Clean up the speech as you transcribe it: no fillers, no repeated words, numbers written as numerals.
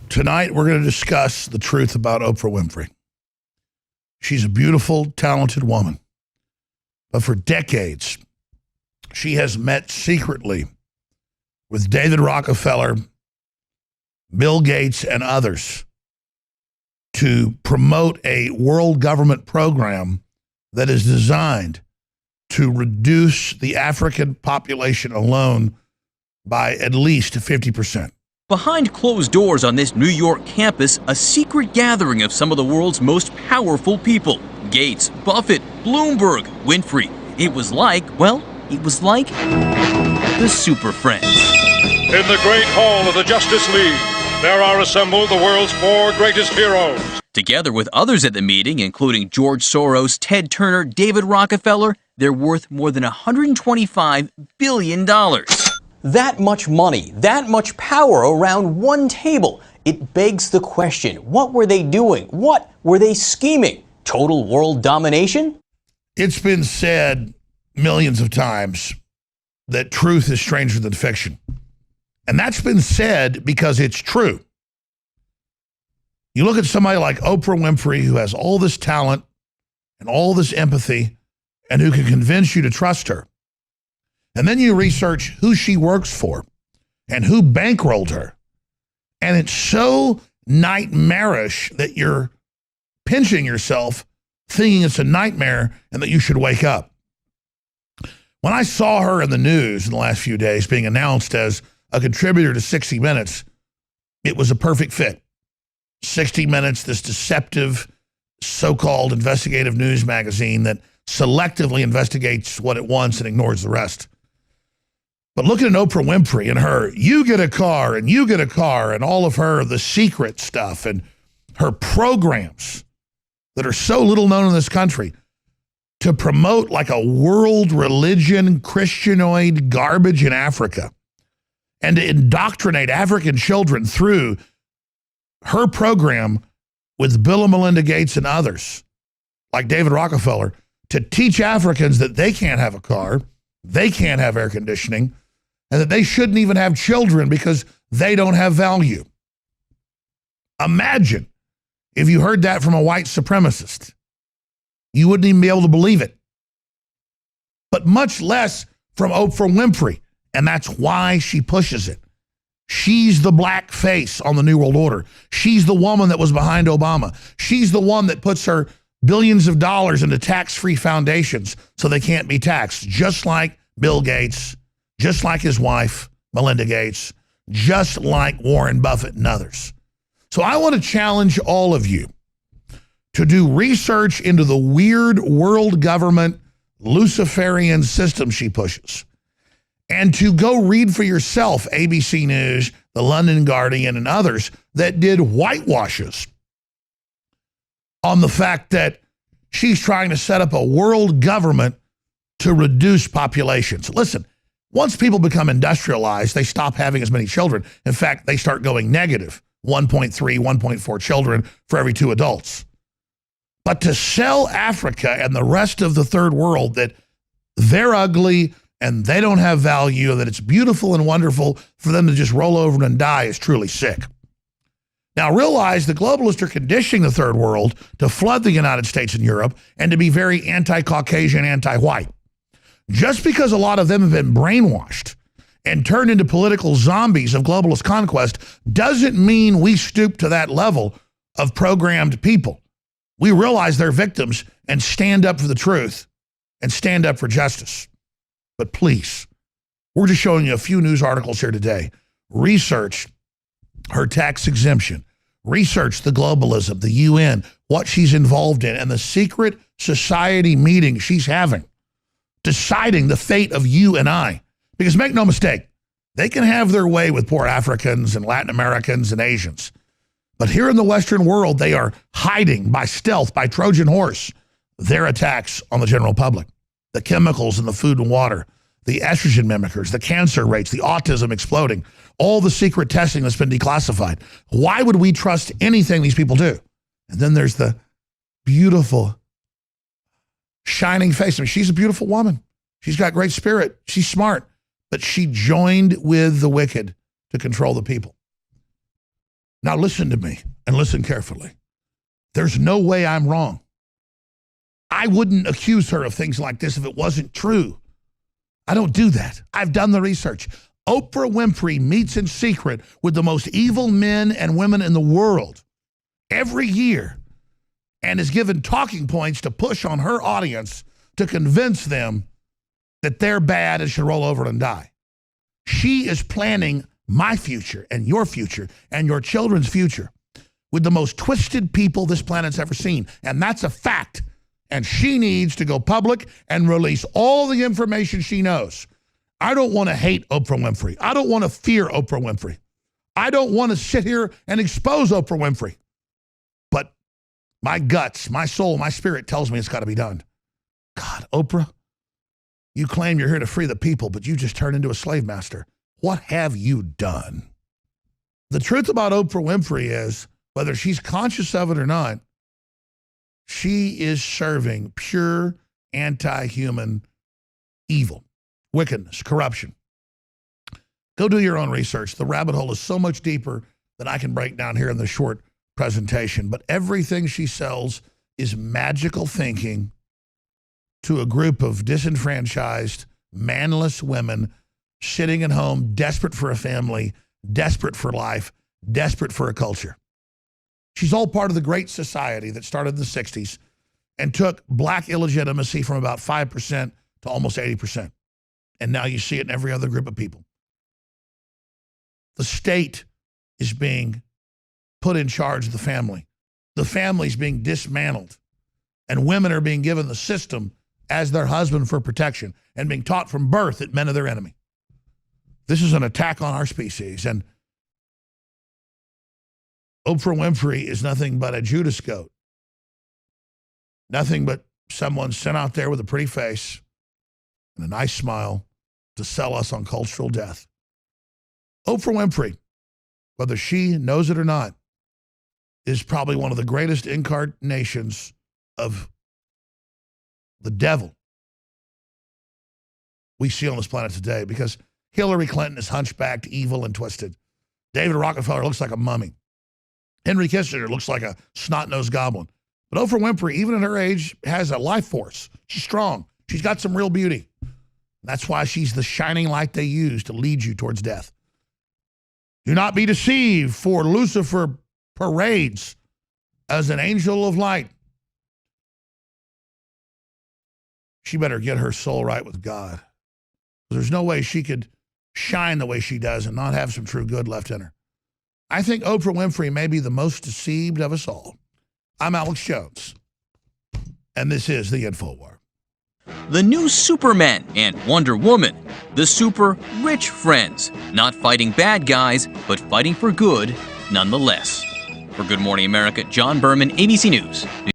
Tonight, we're going to discuss the truth about Oprah Winfrey. She's a beautiful, talented woman. But for decades, she has met secretly with David Rockefeller, Bill Gates, and others to promote a world government program that is designed to reduce the African population alone by at least 50%. Behind closed doors on this New York campus, a secret gathering of some of the world's most powerful people. Gates, Buffett, Bloomberg, Winfrey. It was like the Super Friends. In the great hall of the Justice League, there are assembled the world's 4 greatest heroes. Together with others at the meeting, including George Soros, Ted Turner, David Rockefeller, they're worth more than $125 billion. That much money, that much power around one table. It begs the question, what were they doing? What were they scheming? Total world domination? It's been said millions of times that truth is stranger than fiction. And that's been said because it's true. You look at somebody like Oprah Winfrey, who has all this talent and all this empathy and who can convince you to trust her. And then you research who she works for and who bankrolled her. And it's so nightmarish that you're pinching yourself thinking it's a nightmare and that you should wake up. When I saw her in the news in the last few days being announced as a contributor to 60 Minutes, it was a perfect fit. 60 Minutes, this deceptive so-called investigative news magazine that selectively investigates what it wants and ignores the rest. But looking at Oprah Winfrey and her, you get a car and you get a car and all of her, the secret stuff and her programs that are so little known in this country to promote like a world religion, Christianoid garbage in Africa and to indoctrinate African children through her program with Bill and Melinda Gates and others like David Rockefeller to teach Africans that they can't have a car, they can't have air conditioning, and that they shouldn't even have children because they don't have value. Imagine if you heard that from a white supremacist. You wouldn't even be able to believe it. But much less from Oprah Winfrey, and that's why she pushes it. She's the black face on the New World Order. She's the woman that was behind Obama. She's the one that puts her billions of dollars into tax-free foundations so they can't be taxed, just like Bill Gates, just like his wife, Melinda Gates, just like Warren Buffett and others. So I want to challenge all of you to do research into the weird world government Luciferian system she pushes and to go read for yourself ABC News, the London Guardian, and others that did whitewashes on the fact that she's trying to set up a world government to reduce populations. Listen, once people become industrialized, they stop having as many children. In fact, they start going negative, 1.3, 1.4 children for every 2 adults. But to sell Africa and the rest of the third world that they're ugly and they don't have value, that it's beautiful and wonderful for them to just roll over and die is truly sick. Now realize the globalists are conditioning the third world to flood the United States and Europe and to be very anti-Caucasian, anti-white. Just because a lot of them have been brainwashed and turned into political zombies of globalist conquest doesn't mean we stoop to that level of programmed people. We realize they're victims and stand up for the truth and stand up for justice. But please, we're just showing you a few news articles here today. Research her tax exemption. Research the globalism, the UN, what she's involved in, and the secret society meeting she's having, deciding the fate of you and I. Because make no mistake, they can have their way with poor Africans and Latin Americans and Asians. But here in the Western world, they are hiding by stealth, by Trojan horse, their attacks on the general public. The chemicals in the food and water, the estrogen mimickers, the cancer rates, the autism exploding, all the secret testing that's been declassified. Why would we trust anything these people do? And then there's the beautiful, shining face. I mean, she's a beautiful woman. She's got great spirit. She's smart. But she joined with the wicked to control the people. Now listen to me and listen carefully. There's no way I'm wrong. I wouldn't accuse her of things like this if it wasn't true. I don't do that. I've done the research. Oprah Winfrey meets in secret with the most evil men and women in the world every year and is given talking points to push on her audience to convince them that they're bad and should roll over and die. She is planning my future and your children's future with the most twisted people this planet's ever seen. And that's a fact. And she needs to go public and release all the information she knows. I don't want to hate Oprah Winfrey. I don't want to fear Oprah Winfrey. I don't want to sit here and expose Oprah Winfrey. But my guts, my soul, my spirit tells me it's got to be done. God, Oprah, you claim you're here to free the people, but you just turned into a slave master. What have you done? The truth about Oprah Winfrey is, whether she's conscious of it or not, she is serving pure anti-human evil, wickedness, corruption. Go do your own research. The rabbit hole is so much deeper than I can break down here in this short presentation. But everything she sells is magical thinking to a group of disenfranchised, manless women sitting at home, desperate for a family, desperate for life, desperate for a culture. She's all part of the Great Society that started in the 60s and took black illegitimacy from about 5% to almost 80%. And now you see it in every other group of people. The state is being put in charge of the family. The family's being dismantled. And women are being given the system as their husband for protection and being taught from birth that men are their enemy. This is an attack on our species. And Oprah Winfrey is nothing but a Judas goat. Nothing but someone sent out there with a pretty face and a nice smile to sell us on cultural death. Oprah Winfrey, whether she knows it or not, is probably one of the greatest incarnations of the devil we see on this planet today, because Hillary Clinton is hunchbacked, evil, and twisted. David Rockefeller looks like a mummy. Henry Kissinger looks like a snot-nosed goblin. But Oprah Winfrey, even at her age, has a life force. She's strong. She's got some real beauty. That's why she's the shining light they use to lead you towards death. Do not be deceived, for Lucifer parades as an angel of light. She better get her soul right with God. There's no way she could shine the way she does and not have some true good left in her. I think Oprah Winfrey may be the most deceived of us all. I'm Alex Jones, and this is The InfoWar. The new Superman and Wonder Woman, the super rich friends, not fighting bad guys, but fighting for good nonetheless. For Good Morning America, John Berman, ABC News.